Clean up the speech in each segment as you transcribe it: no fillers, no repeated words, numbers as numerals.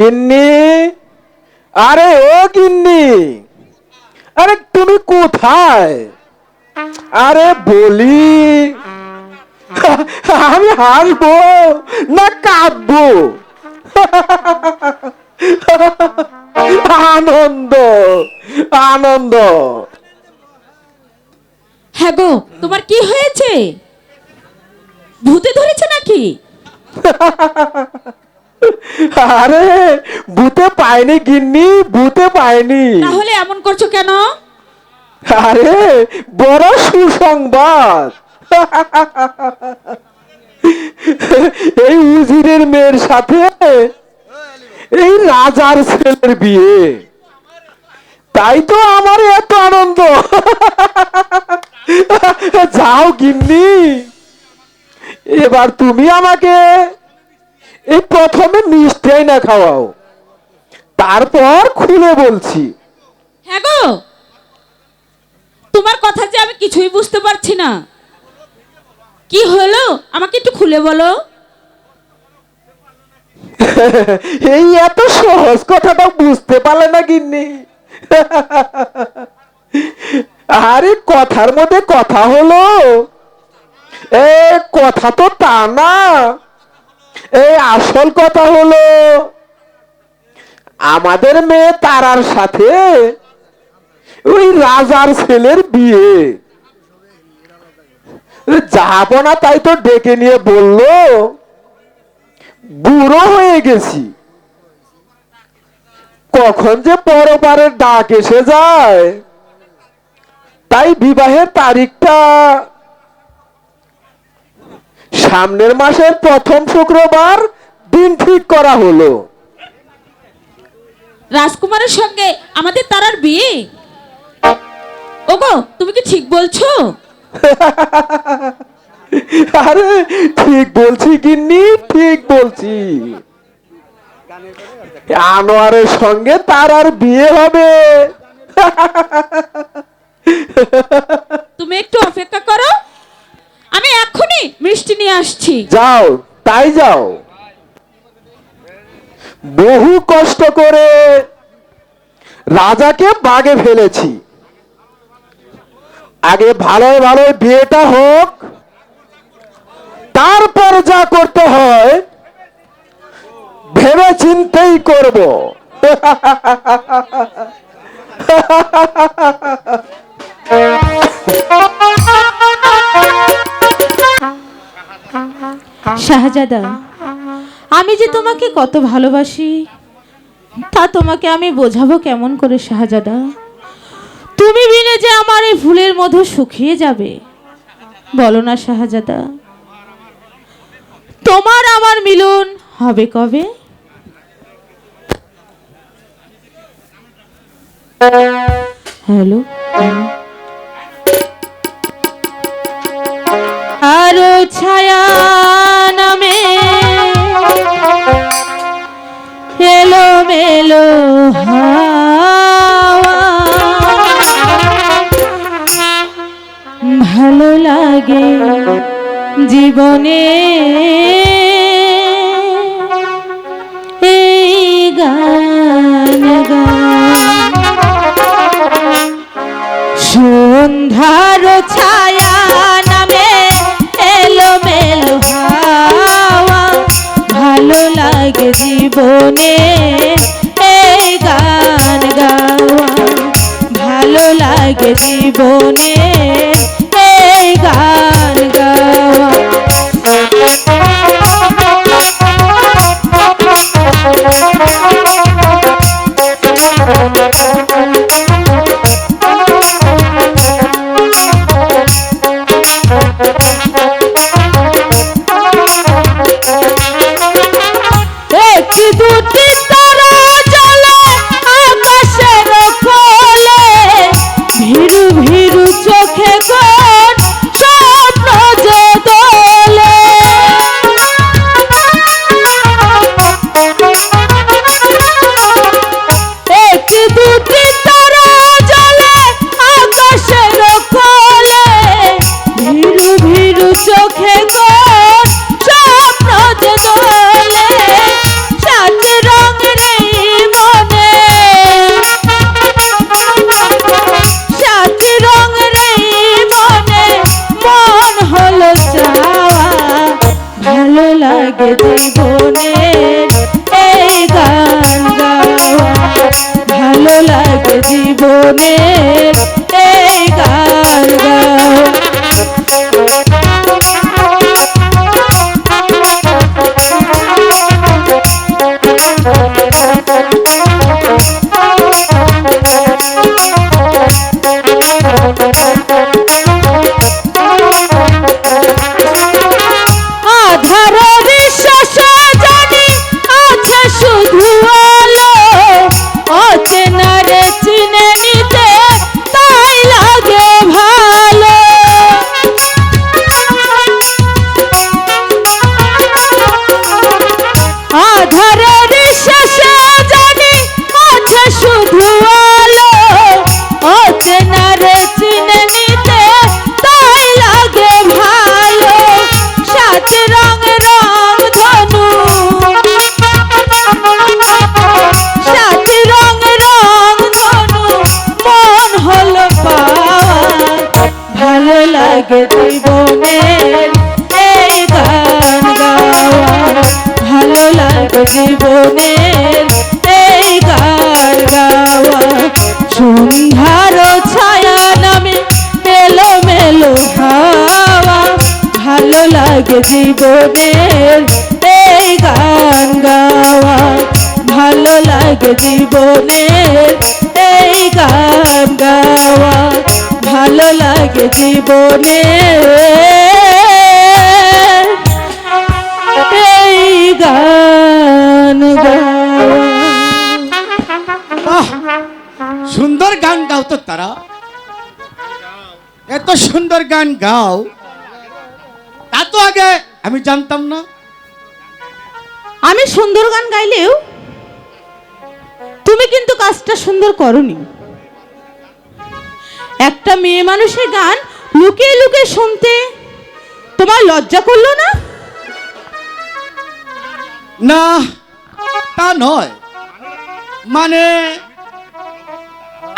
গিন্নি, আরে ও গিন্নি, আরে তুমি কোথায়? আরে বলি আমি হাসবো না কাঁদবো? আনন্দ, আনন্দ। হ্যাঁ গো, তোমার কি হয়েছে? ভূতে ধরেছে নাকি? আরে ভূতে পায়নি গিন্নি, ভূতে পায়নি। তাহলে এমন করছো কেন? আরে বড় সুসংবাদ। এই উজিরের মেয়ের সাথে এই রাজার ছেলের বিয়ে, তাই তো আমার এত আনন্দ। যাও গিন্নি, এবার তুমি আমাকে এই প্রথমে মিষ্টাই না খাওয়াও, তারপর খুলে বলছি। হ্যাঁ গো, তোমার কথা যে আমি কিছুই বুঝতে পারছি না। কি হলো আমাকে একটু খুলে বলো। এই এত সহজ কথাটা বুঝতে পারলে না গিন্নি? আরে কথার মধ্যে কথা হলো, এ কথা তো তা না। এই আসল কথা হলো আমাদের মেয়ে তারার সাথে ওই রাজার ছেলের বিয়ে। যাবো না তাই তো ডেকে নিয়ে বললো, বুড়ো হয়ে গেছি, কখন যে পরপারের ডাক এসে যায়, তাই বিবাহের তারিখটা সামনের মাসের প্রথম শুক্রবার দিন ঠিক করা হলো। রাজকুমারের সঙ্গে আমাদের তারার বিয়ে? ওগো, তুমি কি ঠিক বলছো? আরে ঠিক বলছি গিন্নি, ঠিক বলছি। আনোয়ারের সঙ্গে তারার বিয়ে হবে। তুমি একটু অপেক্ষা করো, আমি এক্ষুনি মিষ্টি নিয়ে আসছি। যাও, তাই যাও। বহু কষ্ট করে রাজাকে বাগে ফেলেছি, আগে ভালোই ভালোই বিয়েটা হোক, তারপর যা করতে হয় ভেবে চিন্তেই করব। শাহজাদা, আমি যে তোমাকে কত ভালোবাসি তা তোমাকে আমি বোঝাবো কেমন করে শাহজাদা? তুমি বিনে যে আমার এই ফুলের মধু শুকিয়ে যাবে, বলো না শাহজাদা। তোমার আমার মিলন হবে কবে? হ্যালো, আরো ছায়া নামে এলো মেলো হাওয়া, ভালো লাগে জীবনে এই গান গান। সন্ধ্যার ছায়া নামে এলো মেলো হাওয়া, ভালো লাগে জীবনে এই গান গাওয়া, ভালো লাগে জীবনে এই গান গাওয়া। একটি দুটি তারা জ্বলে আকাশের কোলে, ভীরু ভীরু চোখ জীবনের এই গান গাওয়া। আধার বিশ্বাস জানি আছে শুধু আলো, অচেনারে চিনে নিতে তাই লাগে ভালো। আধার বিশ্বাস জানি আছে শুধু আলো, অচেনারে চিনে নিতে তাই লাগে ভালো। সাত রং রং ধনু, সাত রং রং ধনু মন হলো পাওয়া। ভালো লাগে জীবনের এই গান গাওয়া, ভালো লাগে জীবনের এই গান গাওয়া। সন্ধ্যার ছায়া নামে মেলো মেলো হাওয়া, ভালো লাগে জীবনের এই গান গাওয়া, ভালো লাগে জীবনের এই গান গাওয়া, ভালো লাগে জীবনের এই গান গাওয়া। বাহ, সুন্দর গান গাও তো তারা, এত সুন্দর গান গাও, তা তো আগে আমি জানতাম না। আমি সুন্দর গান গাইলেও তুমি কিন্তু কাজটা সুন্দর করনি। একটা মেয়ে মানুষের গান লুকিয়ে লুকিয়ে শুনতে তোমার লজ্জা করলো না? না, তা নয়, মানে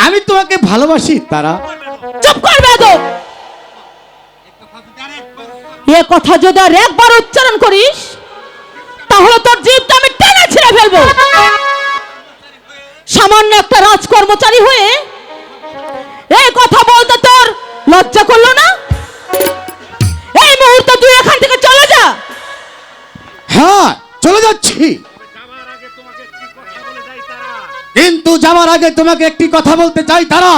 আমি তোমাকে ভালোবাসি তারা। চুপ কর বেয়াদব! এ কথা যদি আর একবার উচ্চারণ করিস তাহলে তোর জিভটা আমি টেনে ছিঁড়ে ফেলবো। সামান্য একটা রাজকর্মচারী হয়ে এই কথা বলতে তোর লজ্জা করলো না? এই মুহূর্তে তুই এখান থেকে চলে যা। হ্যাঁ, চলে যাচ্ছি, কিন্তু যাওয়ার আগে তোমাকে একটি কথা বলতে চাই তারা।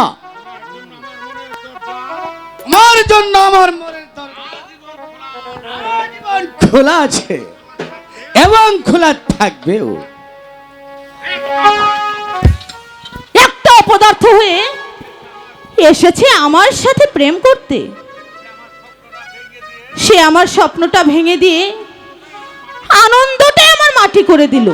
আমার জন্য আমার মনের দরজা আজীবন খোলা আছে এবং খোলা থাকবেও। একটা অপদার্থ হয়ে এসেছে আমার সাথে প্রেম করতে, সে আমার স্বপ্নটা ভেঙে দিয়ে আনন্দটাই আমার মাটি করে দিল।